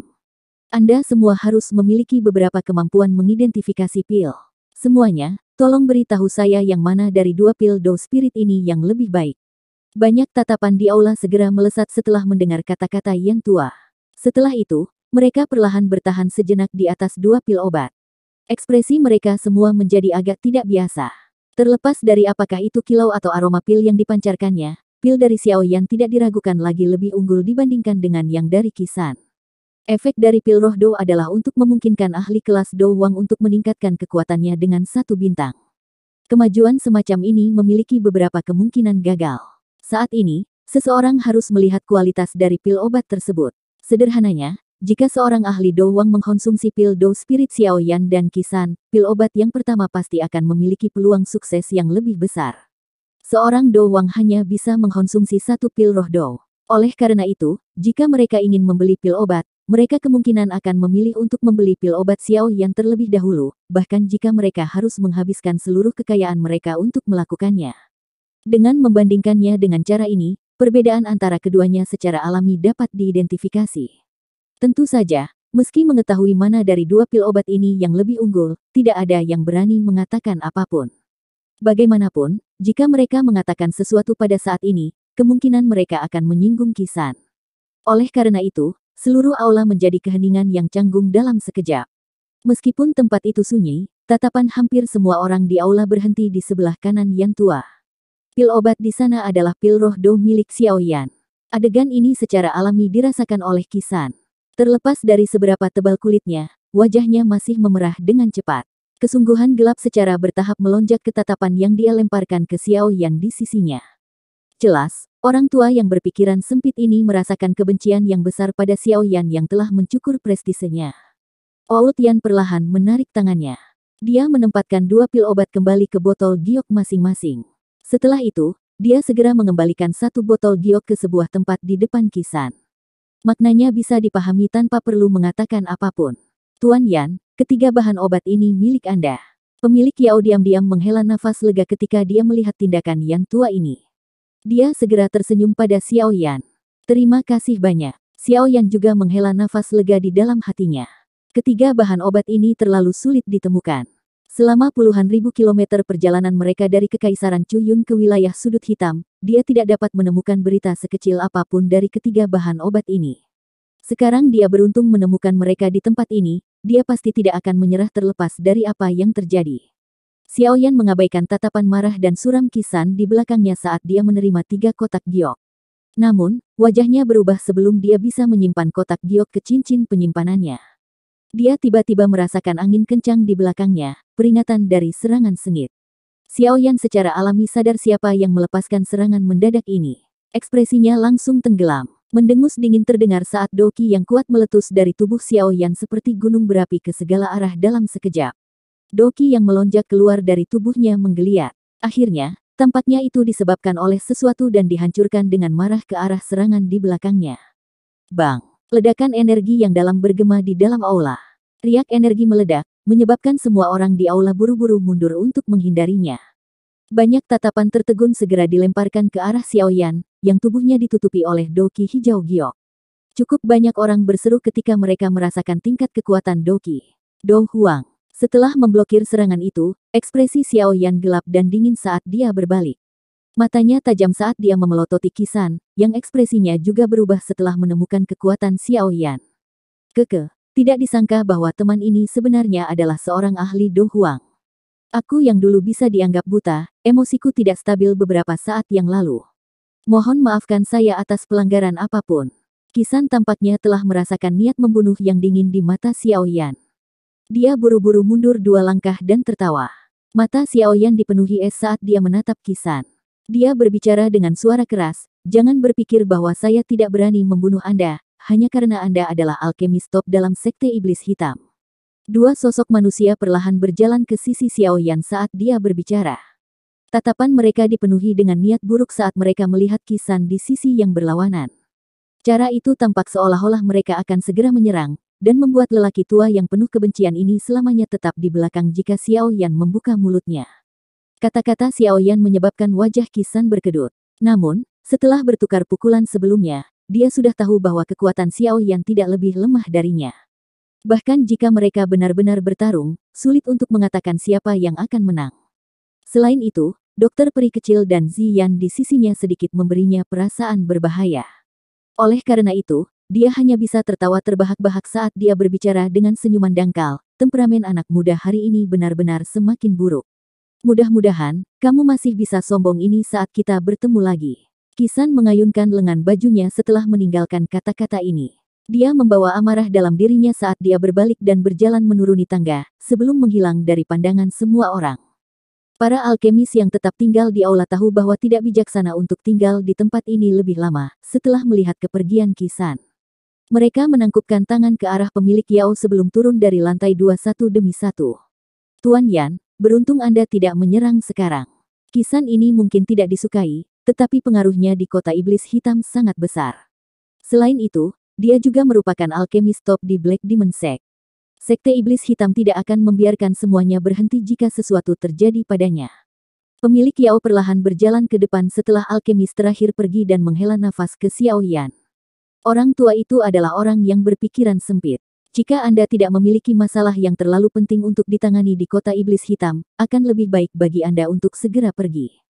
Anda semua harus memiliki beberapa kemampuan mengidentifikasi pil. Semuanya, tolong beritahu saya yang mana dari dua pil do spirit ini yang lebih baik. Banyak tatapan di aula segera melesat setelah mendengar kata-kata Yang Tua. Setelah itu, mereka perlahan bertahan sejenak di atas dua pil obat. Ekspresi mereka semua menjadi agak tidak biasa. Terlepas dari apakah itu kilau atau aroma pil yang dipancarkannya, pil dari Xiaoyan tidak diragukan lagi lebih unggul dibandingkan dengan yang dari Kisan. Efek dari pil roh dou adalah untuk memungkinkan ahli kelas Dou Wang untuk meningkatkan kekuatannya dengan 1 bintang. Kemajuan semacam ini memiliki beberapa kemungkinan gagal. Saat ini, seseorang harus melihat kualitas dari pil obat tersebut. Sederhananya, jika seorang ahli Dou Wang mengkonsumsi pil do spirit Xiaoyan dan Kisan, pil obat yang pertama pasti akan memiliki peluang sukses yang lebih besar. Seorang Dou Wang hanya bisa mengkonsumsi 1 pil roh dou. Oleh karena itu, jika mereka ingin membeli pil obat, mereka kemungkinan akan memilih untuk membeli pil obat Xiaoyan terlebih dahulu, bahkan jika mereka harus menghabiskan seluruh kekayaan mereka untuk melakukannya. Dengan membandingkannya dengan cara ini, perbedaan antara keduanya secara alami dapat diidentifikasi. Tentu saja, meski mengetahui mana dari dua pil obat ini yang lebih unggul, tidak ada yang berani mengatakan apapun. Bagaimanapun, jika mereka mengatakan sesuatu pada saat ini, kemungkinan mereka akan menyinggung Kisan. Oleh karena itu, seluruh aula menjadi keheningan yang canggung dalam sekejap. Meskipun tempat itu sunyi, tatapan hampir semua orang di aula berhenti di sebelah kanan Yan Tua. Pil obat di sana adalah pil roh do milik Xiao Yan. Adegan ini secara alami dirasakan oleh Kisan. Terlepas dari seberapa tebal kulitnya, wajahnya masih memerah dengan cepat. Kesungguhan gelap secara bertahap melonjak ke tatapan yang dia lemparkan ke Xiao Yan di sisinya. Jelas, orang tua yang berpikiran sempit ini merasakan kebencian yang besar pada Xiao Yan yang telah mencukur prestisenya. Oud Yan perlahan menarik tangannya. Dia menempatkan dua pil obat kembali ke botol giok masing-masing. Setelah itu, dia segera mengembalikan satu botol giok ke sebuah tempat di depan Kisan. Maknanya bisa dipahami tanpa perlu mengatakan apapun. Tuan Yan, ketiga bahan obat ini milik Anda. Pemilik Yao diam-diam menghela nafas lega ketika dia melihat tindakan Yan tua ini. Dia segera tersenyum pada Xiao Yan. Terima kasih banyak. Xiao Yan juga menghela nafas lega di dalam hatinya. Ketiga bahan obat ini terlalu sulit ditemukan. Selama puluhan ribu kilometer perjalanan mereka dari Kekaisaran Chuyun ke wilayah Sudut Hitam, dia tidak dapat menemukan berita sekecil apapun dari ketiga bahan obat ini. Sekarang dia beruntung menemukan mereka di tempat ini, dia pasti tidak akan menyerah terlepas dari apa yang terjadi. Xiao Yan mengabaikan tatapan marah dan suram Kisan di belakangnya saat dia menerima 3 kotak giok. Namun, wajahnya berubah sebelum dia bisa menyimpan kotak giok ke cincin penyimpanannya. Dia tiba-tiba merasakan angin kencang di belakangnya, peringatan dari serangan sengit. Xiao Yan secara alami sadar siapa yang melepaskan serangan mendadak ini. Ekspresinya langsung tenggelam. Mendengus dingin terdengar saat doki yang kuat meletus dari tubuh Xiao Yan seperti gunung berapi ke segala arah dalam sekejap. Doki yang melonjak keluar dari tubuhnya menggeliat. Akhirnya, tampaknya itu disebabkan oleh sesuatu dan dihancurkan dengan marah ke arah serangan di belakangnya. Bang! Ledakan energi yang dalam bergema di dalam aula. Riak energi meledak, menyebabkan semua orang di aula buru-buru mundur untuk menghindarinya. Banyak tatapan tertegun segera dilemparkan ke arah Xiao Yan, yang tubuhnya ditutupi oleh doki hijau giok. Cukup banyak orang berseru ketika mereka merasakan tingkat kekuatan doki. Do Huang. Setelah memblokir serangan itu, ekspresi Xiao Yan gelap dan dingin saat dia berbalik. Matanya tajam saat dia memelototi Kisan, yang ekspresinya juga berubah setelah menemukan kekuatan Xiao Yan. Tidak disangka bahwa teman ini sebenarnya adalah seorang ahli Do Huang. Aku yang dulu bisa dianggap buta, emosiku tidak stabil beberapa saat yang lalu. Mohon maafkan saya atas pelanggaran apapun. Kisan tampaknya telah merasakan niat membunuh yang dingin di mata Xiao Yan. Dia buru-buru mundur 2 langkah dan tertawa. Mata Xiao Yan dipenuhi es saat dia menatap Kisan. Dia berbicara dengan suara keras, jangan berpikir bahwa saya tidak berani membunuh Anda, hanya karena Anda adalah alkemis top dalam Sekte Iblis Hitam. Dua sosok manusia perlahan berjalan ke sisi Xiao Yan saat dia berbicara. Tatapan mereka dipenuhi dengan niat buruk saat mereka melihat Kisan di sisi yang berlawanan. Cara itu tampak seolah-olah mereka akan segera menyerang, dan membuat lelaki tua yang penuh kebencian ini selamanya tetap di belakang jika Xiao Yan membuka mulutnya. Kata-kata Xiao Yan menyebabkan wajah Kisan berkedut. Namun, setelah bertukar pukulan sebelumnya, dia sudah tahu bahwa kekuatan Xiao Yan tidak lebih lemah darinya. Bahkan jika mereka benar-benar bertarung, sulit untuk mengatakan siapa yang akan menang. Selain itu, dokter peri kecil dan Ziyan di sisinya sedikit memberinya perasaan berbahaya. Oleh karena itu, dia hanya bisa tertawa terbahak-bahak saat dia berbicara dengan senyuman dangkal. Temperamen anak muda hari ini benar-benar semakin buruk. Mudah-mudahan, kamu masih bisa sombong ini saat kita bertemu lagi. Kisan mengayunkan lengan bajunya setelah meninggalkan kata-kata ini. Dia membawa amarah dalam dirinya saat dia berbalik dan berjalan menuruni tangga, sebelum menghilang dari pandangan semua orang. Para alkemis yang tetap tinggal di aula tahu bahwa tidak bijaksana untuk tinggal di tempat ini lebih lama, setelah melihat kepergian Kisan. Mereka menangkupkan tangan ke arah pemilik Yao sebelum turun dari lantai 21 demi 1. Tuan Yan, beruntung Anda tidak menyerang sekarang. Kisan ini mungkin tidak disukai, tetapi pengaruhnya di kota iblis hitam sangat besar. Selain itu, dia juga merupakan alkemis top di Black Demon Sect. Sekte iblis hitam tidak akan membiarkan semuanya berhenti jika sesuatu terjadi padanya. Pemilik Yao perlahan berjalan ke depan setelah alkemis terakhir pergi dan menghela nafas ke Xiao Yan. Orang tua itu adalah orang yang berpikiran sempit. Jika Anda tidak memiliki masalah yang terlalu penting untuk ditangani di kota iblis hitam, akan lebih baik bagi Anda untuk segera pergi.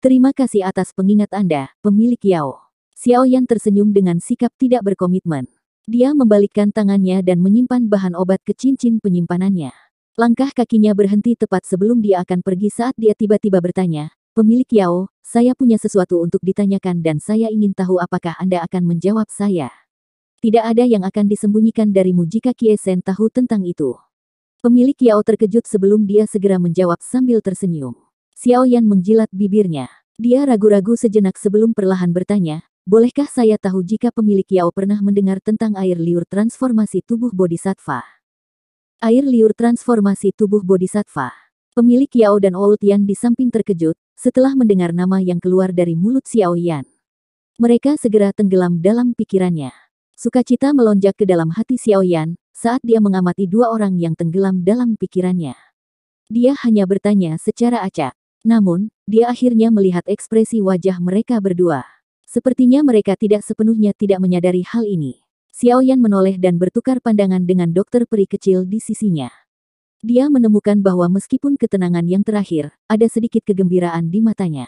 Terima kasih atas pengingat Anda, pemilik Yao. Xiao Yan tersenyum dengan sikap tidak berkomitmen. Dia membalikkan tangannya dan menyimpan bahan obat ke cincin penyimpanannya. Langkah kakinya berhenti tepat sebelum dia akan pergi saat dia tiba-tiba bertanya, "Pemilik Yao, saya punya sesuatu untuk ditanyakan dan saya ingin tahu apakah Anda akan menjawab saya. Tidak ada yang akan disembunyikan darimu jika Kie Sen tahu tentang itu." Pemilik Yao terkejut sebelum dia segera menjawab sambil tersenyum. Xiao Yan menjilat bibirnya. Dia ragu-ragu sejenak sebelum perlahan bertanya, "Bolehkah saya tahu jika pemilik Yao pernah mendengar tentang air liur transformasi tubuh bodhisattva?" Air liur transformasi tubuh bodhisattva. Pemilik Yao dan Old Yan di samping terkejut, setelah mendengar nama yang keluar dari mulut Xiao Yan. Mereka segera tenggelam dalam pikirannya. Sukacita melonjak ke dalam hati Xiao Yan, saat dia mengamati dua orang yang tenggelam dalam pikirannya. Dia hanya bertanya secara acak. Namun, dia akhirnya melihat ekspresi wajah mereka berdua. Sepertinya mereka tidak sepenuhnya tidak menyadari hal ini. Xiao Yan menoleh dan bertukar pandangan dengan dokter peri kecil di sisinya. Dia menemukan bahwa meskipun ketenangan yang terakhir, ada sedikit kegembiraan di matanya.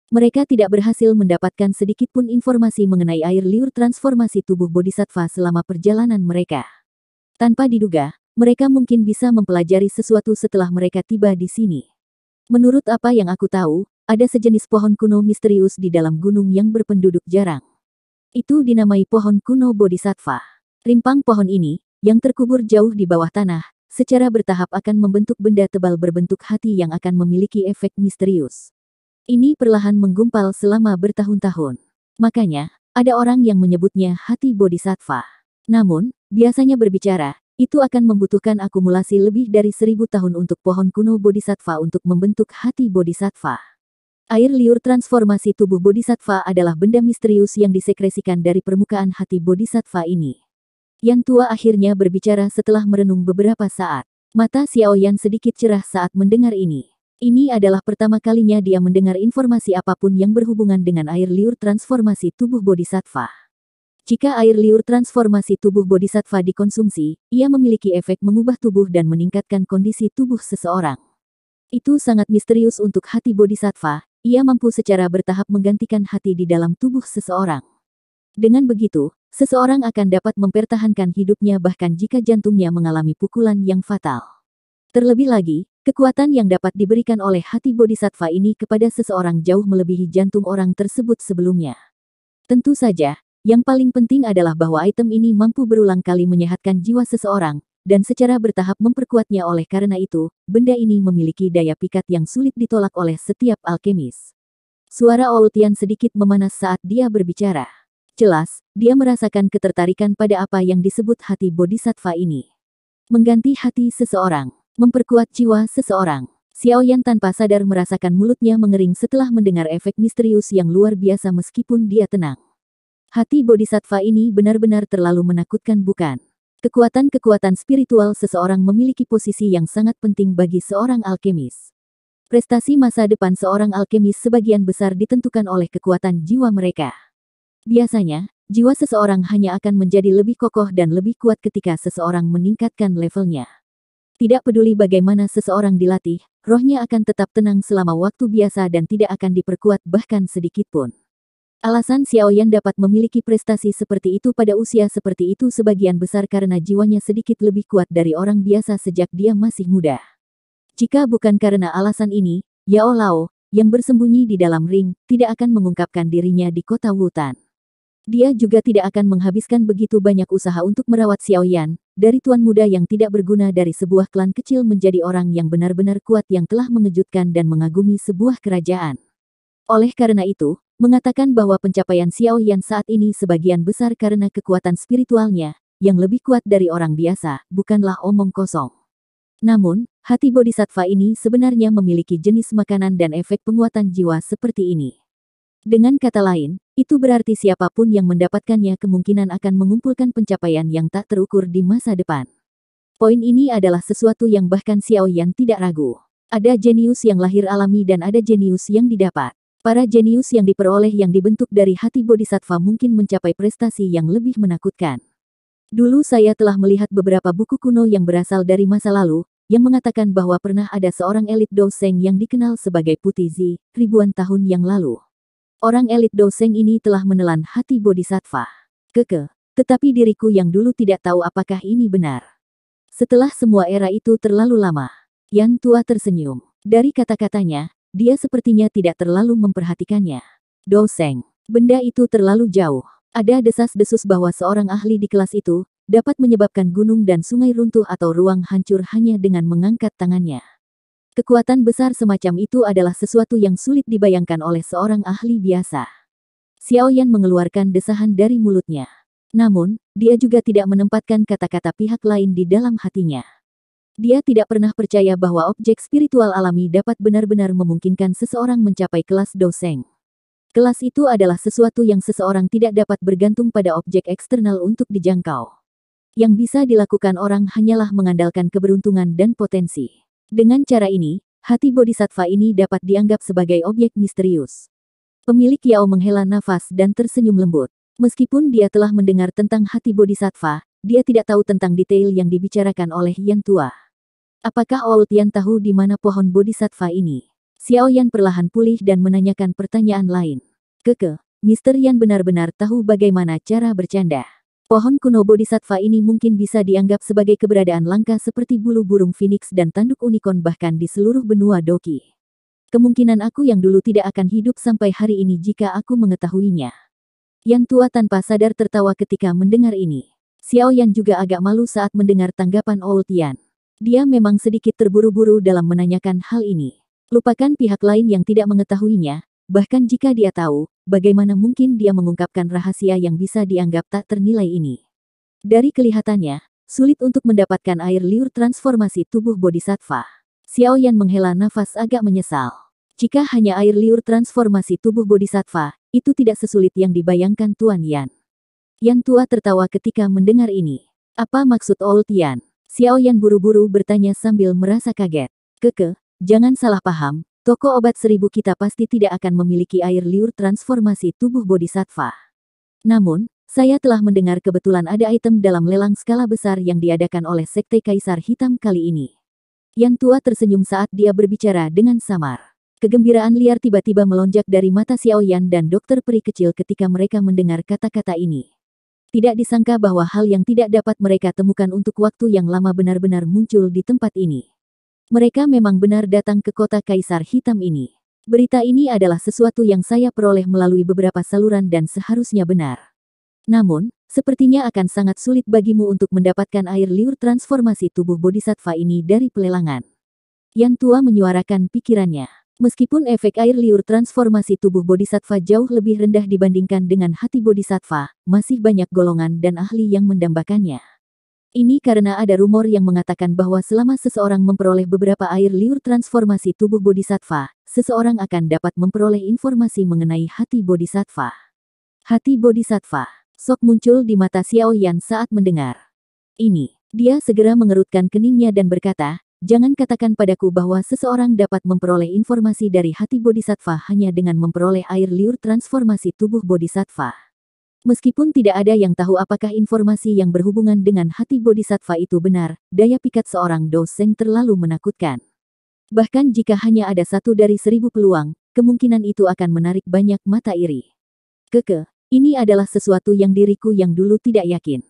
Mereka tidak berhasil mendapatkan sedikit pun informasi mengenai air liur transformasi tubuh bodhisattva selama perjalanan mereka. Tanpa diduga, mereka mungkin bisa mempelajari sesuatu setelah mereka tiba di sini. Menurut apa yang aku tahu, ada sejenis pohon kuno misterius di dalam gunung yang berpenduduk jarang. Itu dinamai pohon kuno bodhisattva. Rimpang pohon ini, yang terkubur jauh di bawah tanah, secara bertahap akan membentuk benda tebal berbentuk hati yang akan memiliki efek misterius. Ini perlahan menggumpal selama bertahun-tahun. Makanya, ada orang yang menyebutnya hati bodhisattva. Namun, biasanya berbicara, itu akan membutuhkan akumulasi lebih dari 1000 tahun untuk pohon kuno bodhisattva untuk membentuk hati bodhisattva. Air liur transformasi tubuh bodhisattva adalah benda misterius yang disekresikan dari permukaan hati bodhisattva ini. Yang tua akhirnya berbicara setelah merenung beberapa saat. Mata Xiao Yan sedikit cerah saat mendengar ini. Ini adalah pertama kalinya dia mendengar informasi apapun yang berhubungan dengan air liur transformasi tubuh bodhisattva. Jika air liur transformasi tubuh bodhisattva dikonsumsi, ia memiliki efek mengubah tubuh dan meningkatkan kondisi tubuh seseorang. Itu sangat misterius untuk hati bodhisattva, ia mampu secara bertahap menggantikan hati di dalam tubuh seseorang. Dengan begitu, seseorang akan dapat mempertahankan hidupnya bahkan jika jantungnya mengalami pukulan yang fatal. Terlebih lagi, kekuatan yang dapat diberikan oleh hati bodhisattva ini kepada seseorang jauh melebihi jantung orang tersebut sebelumnya. Tentu saja, yang paling penting adalah bahwa item ini mampu berulang kali menyehatkan jiwa seseorang, dan secara bertahap memperkuatnya. Oleh karena itu, benda ini memiliki daya pikat yang sulit ditolak oleh setiap alkemis. Suara Old Yan sedikit memanas saat dia berbicara. Jelas, dia merasakan ketertarikan pada apa yang disebut hati bodhisattva ini. Mengganti hati seseorang. Memperkuat jiwa seseorang. Xiao Yan tanpa sadar merasakan mulutnya mengering setelah mendengar efek misterius yang luar biasa meskipun dia tenang. Hati bodhisattva ini benar-benar terlalu menakutkan, bukan? Kekuatan-kekuatan spiritual seseorang memiliki posisi yang sangat penting bagi seorang alkemis. Prestasi masa depan seorang alkemis sebagian besar ditentukan oleh kekuatan jiwa mereka. Biasanya, jiwa seseorang hanya akan menjadi lebih kokoh dan lebih kuat ketika seseorang meningkatkan levelnya. Tidak peduli bagaimana seseorang dilatih, rohnya akan tetap tenang selama waktu biasa dan tidak akan diperkuat bahkan sedikit pun. Alasan Xiao Yan dapat memiliki prestasi seperti itu pada usia seperti itu sebagian besar karena jiwanya sedikit lebih kuat dari orang biasa sejak dia masih muda. Jika bukan karena alasan ini, Yao Lao, yang bersembunyi di dalam ring, tidak akan mengungkapkan dirinya di kota Wutan. Dia juga tidak akan menghabiskan begitu banyak usaha untuk merawat Xiao Yan, dari tuan muda yang tidak berguna dari sebuah klan kecil menjadi orang yang benar-benar kuat yang telah mengejutkan dan mengagumi sebuah kerajaan. Oleh karena itu, mengatakan bahwa pencapaian Xiao Yan saat ini sebagian besar karena kekuatan spiritualnya, yang lebih kuat dari orang biasa, bukanlah omong kosong. Namun, hati bodhisattva ini sebenarnya memiliki jenis makanan dan efek penguatan jiwa seperti ini. Dengan kata lain, itu berarti siapapun yang mendapatkannya kemungkinan akan mengumpulkan pencapaian yang tak terukur di masa depan. Poin ini adalah sesuatu yang bahkan Xiao Yan tidak ragu. Ada jenius yang lahir alami dan ada jenius yang didapat. Para jenius yang diperoleh yang dibentuk dari hati bodhisattva mungkin mencapai prestasi yang lebih menakutkan. Dulu saya telah melihat beberapa buku kuno yang berasal dari masa lalu, yang mengatakan bahwa pernah ada seorang elit Doseng yang dikenal sebagai Putih Zi, ribuan tahun yang lalu. Orang elit Doseng ini telah menelan hati bodhisattva. Tetapi diriku yang dulu tidak tahu apakah ini benar. Setelah semua era itu terlalu lama, Yan Tua tersenyum. Dari kata-katanya, dia sepertinya tidak terlalu memperhatikannya. Doseng, benda itu terlalu jauh. Ada desas-desus bahwa seorang ahli di kelas itu dapat menyebabkan gunung dan sungai runtuh atau ruang hancur hanya dengan mengangkat tangannya. Kekuatan besar semacam itu adalah sesuatu yang sulit dibayangkan oleh seorang ahli biasa. Xiaoyan mengeluarkan desahan dari mulutnya. Namun, dia juga tidak menempatkan kata-kata pihak lain di dalam hatinya. Dia tidak pernah percaya bahwa objek spiritual alami dapat benar-benar memungkinkan seseorang mencapai kelas Doseng. Kelas itu adalah sesuatu yang seseorang tidak dapat bergantung pada objek eksternal untuk dijangkau. Yang bisa dilakukan orang hanyalah mengandalkan keberuntungan dan potensi. Dengan cara ini, hati bodhisattva ini dapat dianggap sebagai objek misterius. Pemilik Yao menghela nafas dan tersenyum lembut. Meskipun dia telah mendengar tentang hati bodhisattva, dia tidak tahu tentang detail yang dibicarakan oleh Yan Tua. Apakah Old Yan tahu di mana pohon bodhisattva ini? Xiaoyan perlahan pulih dan menanyakan pertanyaan lain. Mr. Yan benar-benar tahu bagaimana cara bercanda. Pohon kuno bodhisattva ini mungkin bisa dianggap sebagai keberadaan langka seperti bulu burung phoenix dan tanduk unicorn bahkan di seluruh benua Doki. Kemungkinan aku yang dulu tidak akan hidup sampai hari ini jika aku mengetahuinya. Yan Tua tanpa sadar tertawa ketika mendengar ini. Xiaoyan juga agak malu saat mendengar tanggapan Old Yan. Dia memang sedikit terburu-buru dalam menanyakan hal ini. Lupakan pihak lain yang tidak mengetahuinya, bahkan jika dia tahu, bagaimana mungkin dia mengungkapkan rahasia yang bisa dianggap tak ternilai ini. Dari kelihatannya, sulit untuk mendapatkan air liur transformasi tubuh bodhisattva. Xiaoyan menghela nafas agak menyesal. Jika hanya air liur transformasi tubuh bodhisattva, itu tidak sesulit yang dibayangkan Tuan Yan. Yan Tua tertawa ketika mendengar ini. Apa maksud Old Yan? Xiaoyan buru-buru bertanya sambil merasa kaget. Jangan salah paham, toko obat 1000 kita pasti tidak akan memiliki air liur transformasi tubuh bodhisattva. Namun, saya telah mendengar kebetulan ada item dalam lelang skala besar yang diadakan oleh Sekte Kaisar Hitam kali ini. Yan Tua tersenyum saat dia berbicara dengan samar. Kegembiraan liar tiba-tiba melonjak dari mata Xiaoyan dan dokter peri kecil ketika mereka mendengar kata-kata ini. Tidak disangka bahwa hal yang tidak dapat mereka temukan untuk waktu yang lama benar-benar muncul di tempat ini. Mereka memang benar datang ke kota Kaisar Hitam ini. Berita ini adalah sesuatu yang saya peroleh melalui beberapa saluran dan seharusnya benar. Namun, sepertinya akan sangat sulit bagimu untuk mendapatkan air liur transformasi tubuh bodhisattva ini dari pelelangan. Yan Tua menyuarakan pikirannya. Meskipun efek air liur transformasi tubuh bodhisattva jauh lebih rendah dibandingkan dengan hati bodhisattva, masih banyak golongan dan ahli yang mendambakannya. Ini karena ada rumor yang mengatakan bahwa selama seseorang memperoleh beberapa air liur transformasi tubuh bodhisattva, seseorang akan dapat memperoleh informasi mengenai hati bodhisattva. Hati bodhisattva, sok muncul di mata Xiaoyan saat mendengar ini. Dia segera mengerutkan keningnya dan berkata, jangan katakan padaku bahwa seseorang dapat memperoleh informasi dari hati bodhisattva hanya dengan memperoleh air liur transformasi tubuh bodhisattva. Meskipun tidak ada yang tahu apakah informasi yang berhubungan dengan hati bodhisattva itu benar, daya pikat seorang Doseng terlalu menakutkan. Bahkan jika hanya ada 1 dari 1000 peluang, kemungkinan itu akan menarik banyak mata iri. Ini adalah sesuatu yang diriku yang dulu tidak yakin.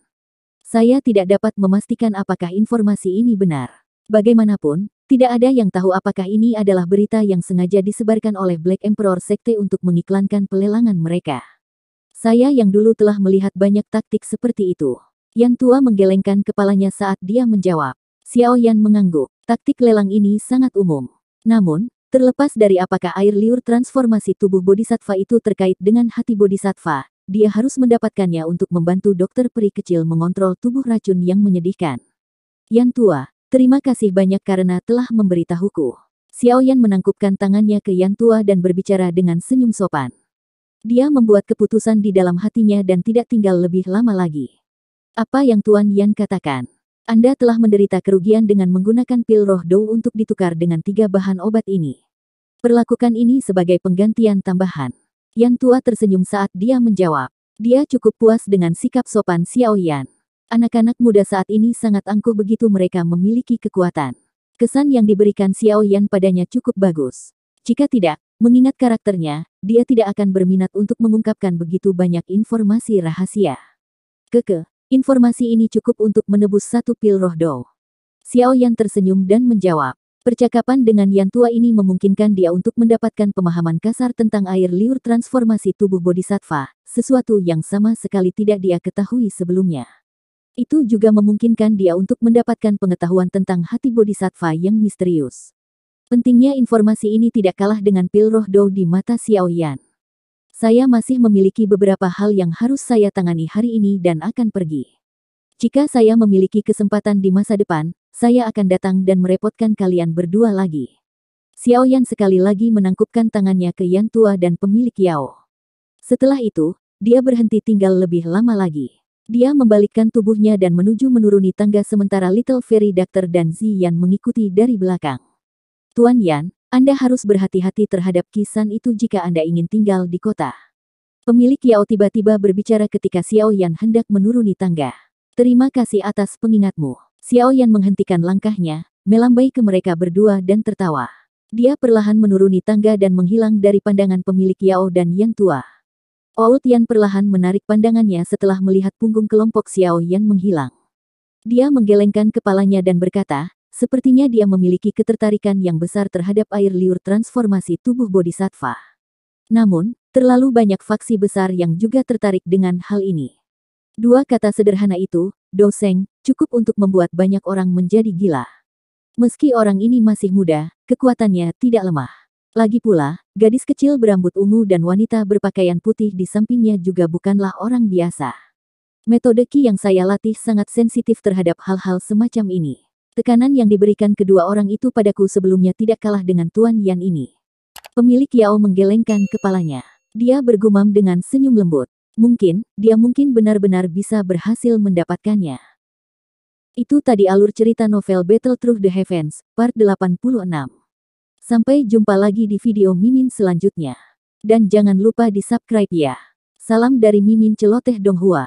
Saya tidak dapat memastikan apakah informasi ini benar. Bagaimanapun, tidak ada yang tahu apakah ini adalah berita yang sengaja disebarkan oleh Black Emperor Sekte untuk mengiklankan pelelangan mereka. Saya yang dulu telah melihat banyak taktik seperti itu. Yan Tua menggelengkan kepalanya saat dia menjawab. Xiaoyan mengangguk. Taktik lelang ini sangat umum. Namun, terlepas dari apakah air liur transformasi tubuh bodhisattva itu terkait dengan hati bodhisattva, dia harus mendapatkannya untuk membantu dokter peri kecil mengontrol tubuh racun yang menyedihkan. Yan Tua, terima kasih banyak karena telah memberitahuku. Xiaoyan menangkupkan tangannya ke Yan Tua dan berbicara dengan senyum sopan. Dia membuat keputusan di dalam hatinya dan tidak tinggal lebih lama lagi. Apa yang Tuan Yan katakan? Anda telah menderita kerugian dengan menggunakan pil roh dou untuk ditukar dengan 3 bahan obat ini. Perlakukan ini sebagai penggantian tambahan. Yan Tua tersenyum saat dia menjawab. Dia cukup puas dengan sikap sopan Xiao Yan. Anak-anak muda saat ini sangat angkuh begitu mereka memiliki kekuatan. Kesan yang diberikan Xiao Yan padanya cukup bagus. Jika tidak, mengingat karakternya, dia tidak akan berminat untuk mengungkapkan begitu banyak informasi rahasia. Informasi ini cukup untuk menebus 1 pil roh dou. Xiao Yan tersenyum dan menjawab. Percakapan dengan Yan Tua ini memungkinkan dia untuk mendapatkan pemahaman kasar tentang air liur transformasi tubuh bodhisattva, sesuatu yang sama sekali tidak dia ketahui sebelumnya. Itu juga memungkinkan dia untuk mendapatkan pengetahuan tentang hati bodhisattva yang misterius. Pentingnya informasi ini tidak kalah dengan pil roh dou di mata Xiao Yan. Saya masih memiliki beberapa hal yang harus saya tangani hari ini dan akan pergi. Jika saya memiliki kesempatan di masa depan, saya akan datang dan merepotkan kalian berdua lagi. Xiao Yan sekali lagi menangkupkan tangannya ke Yan Tua dan pemilik Yao. Setelah itu, dia berhenti tinggal lebih lama lagi. Dia membalikkan tubuhnya dan menuruni tangga sementara Little Fairy Doctor dan Ziyan mengikuti dari belakang. Tuan Yan, Anda harus berhati-hati terhadap Kisan itu jika Anda ingin tinggal di kota. Pemilik Yao tiba-tiba berbicara ketika Xiao Yan hendak menuruni tangga. Terima kasih atas pengingatmu. Xiao Yan menghentikan langkahnya, melambai ke mereka berdua dan tertawa. Dia perlahan menuruni tangga dan menghilang dari pandangan pemilik Yao dan Yan Tua. Old Yan perlahan menarik pandangannya setelah melihat punggung kelompok Xiao Yan menghilang. Dia menggelengkan kepalanya dan berkata, sepertinya dia memiliki ketertarikan yang besar terhadap air liur transformasi tubuh bodhisattva. Namun, terlalu banyak faksi besar yang juga tertarik dengan hal ini. 2 kata sederhana itu, doseng, cukup untuk membuat banyak orang menjadi gila. Meski orang ini masih muda, kekuatannya tidak lemah. Lagi pula, gadis kecil berambut ungu dan wanita berpakaian putih di sampingnya juga bukanlah orang biasa. Metode Qi yang saya latih sangat sensitif terhadap hal-hal semacam ini. Tekanan yang diberikan kedua orang itu padaku sebelumnya tidak kalah dengan Tuan Yan ini. Pemilik Yao menggelengkan kepalanya. Dia bergumam dengan senyum lembut. Dia mungkin benar-benar bisa berhasil mendapatkannya. Itu tadi alur cerita novel Battle Through the Heavens, part 86. Sampai jumpa lagi di video Mimin selanjutnya. Dan jangan lupa di subscribe ya. Salam dari Mimin Celoteh Donghua.